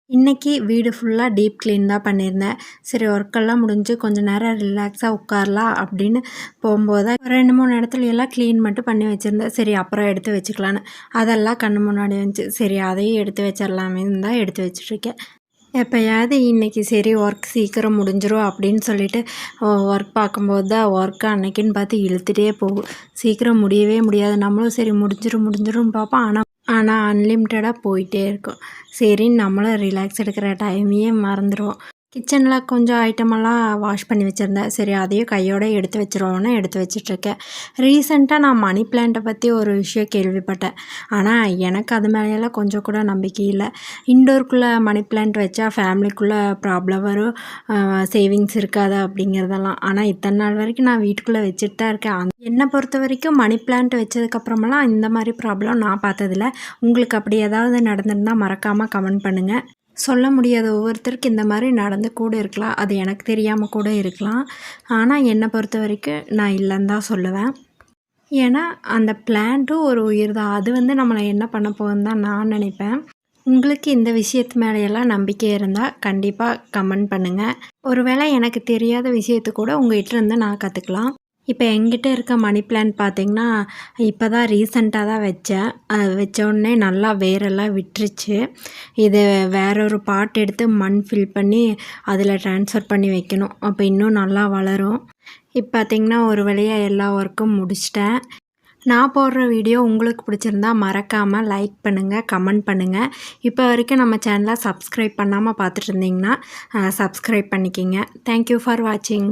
இன்னைக்கு வீடு ஃபுல்லாக டீப் க்ளீன் தான் பண்ணியிருந்தேன். சரி ஒர்க்கெல்லாம் முடிஞ்சு கொஞ்சம் நேரம் ரிலாக்ஸாக உட்காரலாம் அப்படின்னு போகும்போது தான் 2, 3 இடத்துல எல்லாம் க்ளீன் மட்டும் பண்ணி வச்சுருந்தேன். சரி அப்புறம் எடுத்து வச்சுக்கலான்னு. அதெல்லாம் கண்ணு முன்னாடி வந்துச்சு. சரி அதையும் எடுத்து வச்சிடலாமேன்னு தான் எடுத்து வச்சுட்ருக்கேன். எப்போயாவது இன்றைக்கி சரி ஒர்க் சீக்கிரம் முடிஞ்சிரும் அப்படின்னு சொல்லிட்டு ஒர்க் பார்க்கும்போது தான் ஒர்க்கு அன்னைக்குன்னு பார்த்து இழுத்துட்டே போகும். சீக்கிரம் முடியவே முடியாது. நம்மளும் சரி முடிஞ்சிரும்னு பார்ப்போம். ஆனால் அன்லிமிட்டடாக போயிட்டே இருக்கும். சரின்னு நம்மளும் ரிலாக்ஸ் எடுக்கிற டைமையே மறந்துடுவோம். கிச்சனில் கொஞ்சம் ஐட்டமெல்லாம் வாஷ் பண்ணி வச்சுருந்தேன். சரி அதையும் கையோடு எடுத்து வச்சுருவோன்னு எடுத்து வச்சிட்ருக்கேன். ரீசெண்டாக நான் மணி பிளான்ட்டை பற்றி ஒரு விஷயம் கேள்விப்பட்டேன். ஆனால் எனக்கு அது மேலேயெல்லாம் கொஞ்சம் கூட நம்பிக்கை இல்லை. இன்டோருக்குள்ளே மணி பிளான்ட் வச்சா ஃபேமிலிக்குள்ளே ப்ராப்ளம் வரும், சேவிங்ஸ் இருக்காது அப்படிங்கிறதெல்லாம். ஆனால் இத்தனை நாள் வரைக்கும் நான் வீட்டுக்குள்ளே வச்சுட்டு தான் இருக்கேன். என்னை பொறுத்த வரைக்கும் மணி பிளான்ட் வச்சதுக்கப்புறமெல்லாம் இந்த மாதிரி ப்ராப்ளம் நான் பார்த்ததில்ல. உங்களுக்கு அப்படி ஏதாவது நடந்திருந்தால் மறக்காமல் கமெண்ட் பண்ணுங்கள். சொல்ல முடியாத ஒவ்வொருத்தருக்கு இந்த மாதிரி நடந்து கூட இருக்கலாம். அது எனக்கு தெரியாமல் கூட இருக்கலாம். ஆனால் என்னை பொறுத்த வரைக்கும் நான் இல்லைன்னு தான் சொல்லுவேன். ஏன்னா அந்த பிளான்ட்டும் ஒரு உயிர் தான். அது நம்மளை என்ன பண்ண போகுதுன்னு தான் நான் நினைப்பேன். உங்களுக்கு இந்த விஷயத்து மேலேயெல்லாம் நம்பிக்கை இருந்தால் கண்டிப்பாக கமெண்ட் பண்ணுங்கள். ஒருவேளை எனக்கு தெரியாத விஷயத்து கூட உங்கள்கிட்ட இருந்து நான் கற்றுக்கலாம். இப்போ என்கிட்ட இருக்க மணி பிளான்ட் பார்த்திங்கன்னா இப்போ தான் ரீசெண்டாக தான் வச்சேன். வச்சோடனே நல்லா வேரெல்லாம் விட்டுருச்சு. இது வேற ஒரு பாட் எடுத்து மண் ஃபில் பண்ணி அதில் ட்ரான்ஸ்ஃபர் பண்ணி வைக்கணும். அப்போ இன்னும் நல்லா வளரும். இப்போ பார்த்திங்கன்னா ஒரு வழியாக எல்லா ஒர்க்கும் முடிச்சிட்டேன். நான் போடுற வீடியோ உங்களுக்கு பிடிச்சிருந்தா மறக்காமல் லைக் பண்ணுங்கள், கமெண்ட் பண்ணுங்கள். இப்போ வரைக்கும் நம்ம சேனலை சப்ஸ்கிரைப் பண்ணாமல் பார்த்துட்டு இருந்தீங்கன்னா சப்ஸ்கிரைப் பண்ணிக்கிங்க. தேங்க்யூ ஃபார் வாட்சிங்.